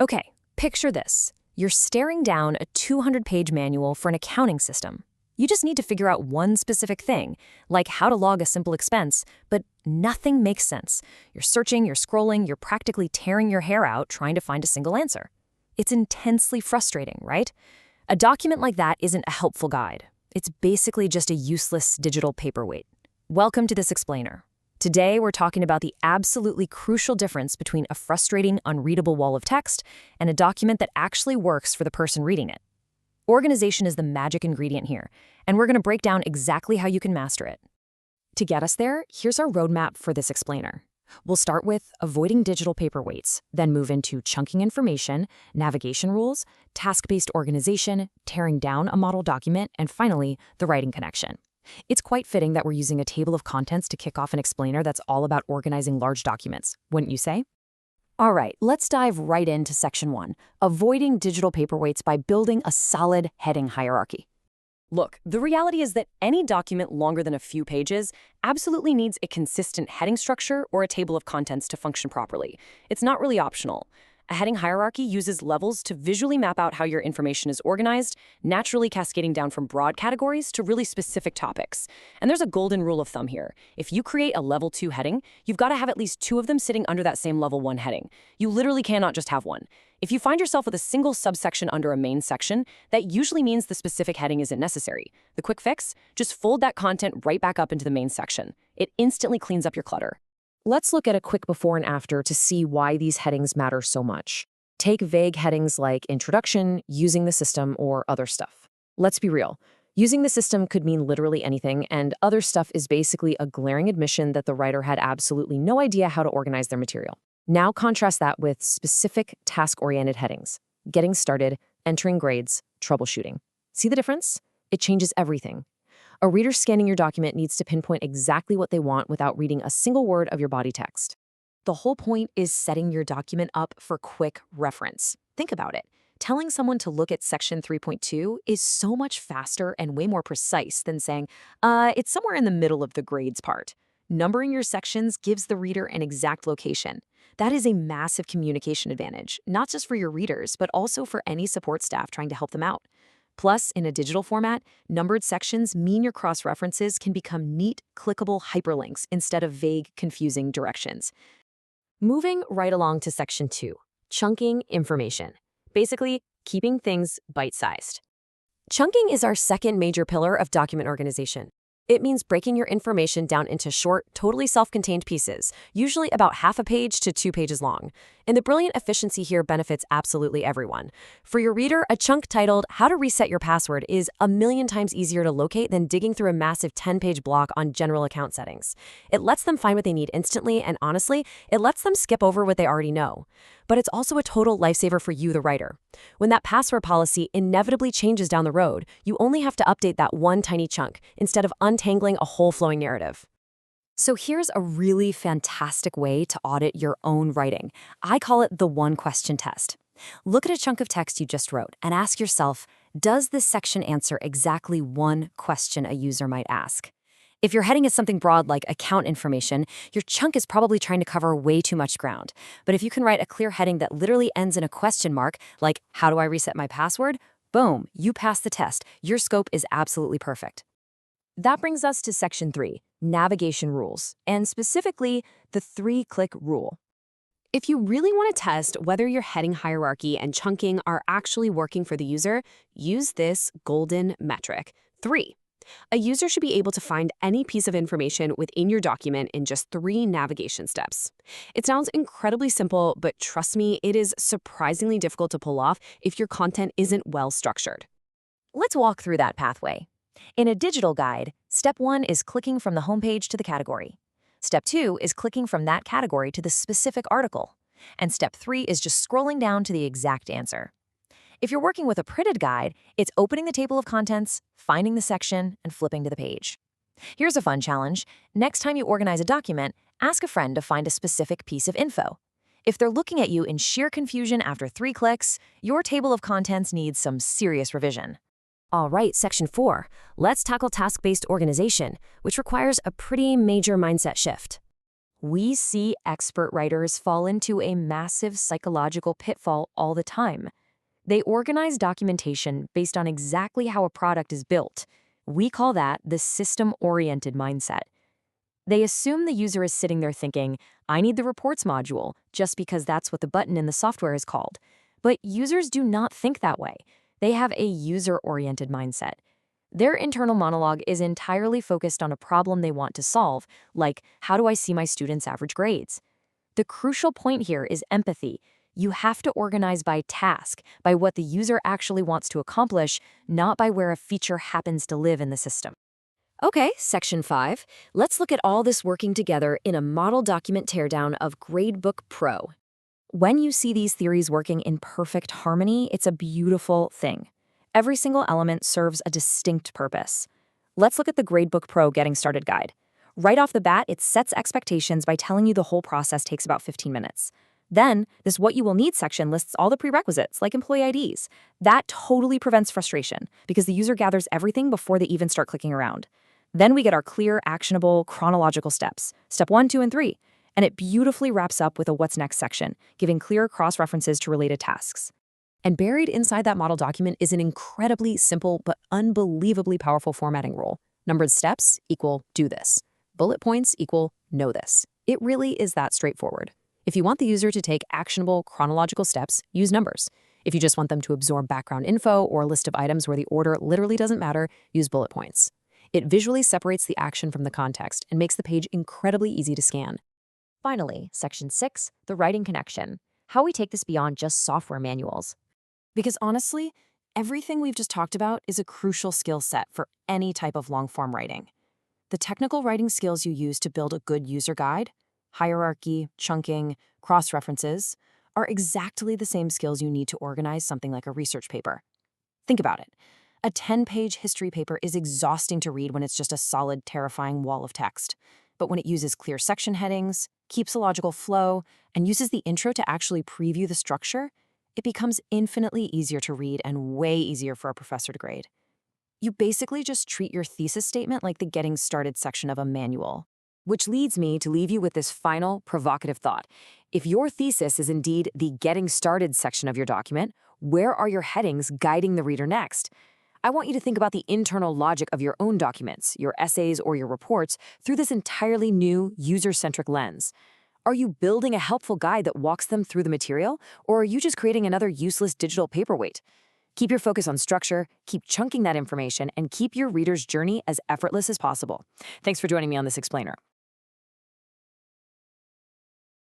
Okay, picture this. You're staring down a 200-page manual for an accounting system. You just need to figure out one specific thing, like how to log a simple expense, but nothing makes sense. You're searching, you're scrolling, you're practically tearing your hair out trying to find a single answer. It's intensely frustrating, right? A document like that isn't a helpful guide. It's basically just a useless digital paperweight. Welcome to this explainer. Today, we're talking about the absolutely crucial difference between a frustrating, unreadable wall of text and a document that actually works for the person reading it. Organization is the magic ingredient here, and we're going to break down exactly how you can master it. To get us there, here's our roadmap for this explainer. We'll start with avoiding digital paperweights, then move into chunking information, navigation rules, task-based organization, tearing down a model document, and finally, the writing connection. It's quite fitting that we're using a table of contents to kick off an explainer that's all about organizing large documents, wouldn't you say? All right, let's dive right into Section 1, avoiding digital paperweights by building a solid heading hierarchy. Look, the reality is that any document longer than a few pages absolutely needs a consistent heading structure or a table of contents to function properly. It's not really optional. A heading hierarchy uses levels to visually map out how your information is organized, naturally cascading down from broad categories to really specific topics. And there's a golden rule of thumb here. If you create a level 2 heading, you've got to have at least 2 of them sitting under that same level 1 heading. You literally cannot just have one. If you find yourself with a single subsection under a main section, that usually means the specific heading isn't necessary. The quick fix? Just fold that content right back up into the main section. It instantly cleans up your clutter. Let's look at a quick before and after to see why these headings matter so much. Take vague headings like introduction, using the system, or other stuff. Let's be real. Using the system could mean literally anything, and other stuff is basically a glaring admission that the writer had absolutely no idea how to organize their material. Now contrast that with specific task-oriented headings. Getting started, entering grades, troubleshooting. See the difference? It changes everything. A reader scanning your document needs to pinpoint exactly what they want without reading a single word of your body text. The whole point is setting your document up for quick reference. Think about it. Telling someone to look at Section 3.2 is so much faster and way more precise than saying, it's somewhere in the middle of the grades part. Numbering your sections gives the reader an exact location. That is a massive communication advantage, not just for your readers, but also for any support staff trying to help them out. Plus, in a digital format, numbered sections mean your cross-references can become neat, clickable hyperlinks instead of vague, confusing directions. Moving right along to Section 2, chunking information. Basically, keeping things bite-sized. Chunking is our second major pillar of document organization. It means breaking your information down into short, totally self-contained pieces, usually about half a page to 2 pages long. And the brilliant efficiency here benefits absolutely everyone. For your reader, a chunk titled How to Reset Your Password is a million times easier to locate than digging through a massive 10-page block on general account settings. It lets them find what they need instantly, and honestly, it lets them skip over what they already know. But it's also a total lifesaver for you, the writer. When that password policy inevitably changes down the road, you only have to update that one tiny chunk instead of untangling a whole flowing narrative. So here's a really fantastic way to audit your own writing. I call it the one-question test. Look at a chunk of text you just wrote and ask yourself, does this section answer exactly one question a user might ask? If your heading is something broad like account information, your chunk is probably trying to cover way too much ground. But if you can write a clear heading that literally ends in a question mark, like, how do I reset my password? Boom, you passed the test. Your scope is absolutely perfect. That brings us to Section 3, navigation rules, and specifically the 3-click rule. If you really want to test whether your heading hierarchy and chunking are actually working for the user, use this golden metric, 3. A user should be able to find any piece of information within your document in just 3 navigation steps. It sounds incredibly simple, but trust me, it is surprisingly difficult to pull off if your content isn't well structured. Let's walk through that pathway. In a digital guide, Step 1 is clicking from the homepage to the category. Step 2 is clicking from that category to the specific article. And Step 3 is just scrolling down to the exact answer. If you're working with a printed guide, it's opening the table of contents, finding the section, and flipping to the page. Here's a fun challenge. Next time you organize a document, ask a friend to find a specific piece of info. If they're looking at you in sheer confusion after 3 clicks, your table of contents needs some serious revision. All right, Section 4. Let's tackle task-based organization, which requires a pretty major mindset shift. We see expert writers fall into a massive psychological pitfall all the time. They organize documentation based on exactly how a product is built. We call that the system-oriented mindset. They assume the user is sitting there thinking, I need the reports module, just because that's what the button in the software is called. But users do not think that way. They have a user-oriented mindset. Their internal monologue is entirely focused on a problem they want to solve, like, how do I see my students' average grades? The crucial point here is empathy. You have to organize by task, by what the user actually wants to accomplish, not by where a feature happens to live in the system. Okay, Section 5. Let's look at all this working together in a model document teardown of Gradebook Pro. When you see these theories working in perfect harmony, it's a beautiful thing. Every single element serves a distinct purpose. Let's look at the Gradebook Pro Getting Started guide. Right off the bat, it sets expectations by telling you the whole process takes about 15 minutes. Then, this What You Will Need section lists all the prerequisites, like employee IDs. That totally prevents frustration, because the user gathers everything before they even start clicking around. Then we get our clear, actionable, chronological steps, step 1, 2, and 3, and it beautifully wraps up with a What's Next section, giving clear cross-references to related tasks. And buried inside that model document is an incredibly simple but unbelievably powerful formatting rule. Numbered steps equal do this. Bullet points equal know this. It really is that straightforward. If you want the user to take actionable, chronological steps, use numbers. If you just want them to absorb background info or a list of items where the order literally doesn't matter, use bullet points. It visually separates the action from the context and makes the page incredibly easy to scan. Finally, Section 6, the writing connection. How we take this beyond just software manuals. Because honestly, everything we've just talked about is a crucial skill set for any type of long-form writing. The technical writing skills you use to build a good user guide, hierarchy, chunking, cross-references, are exactly the same skills you need to organize something like a research paper. Think about it. A 10-page history paper is exhausting to read when it's just a solid, terrifying wall of text. But when it uses clear section headings, keeps a logical flow, and uses the intro to actually preview the structure, it becomes infinitely easier to read and way easier for a professor to grade. You basically just treat your thesis statement like the Getting Started section of a manual. Which leads me to leave you with this final, provocative thought. If your thesis is indeed the Getting Started section of your document, where are your headings guiding the reader next? I want you to think about the internal logic of your own documents, your essays, or your reports through this entirely new, user-centric lens. Are you building a helpful guide that walks them through the material, or are you just creating another useless digital paperweight? Keep your focus on structure, keep chunking that information, and keep your reader's journey as effortless as possible. Thanks for joining me on this explainer.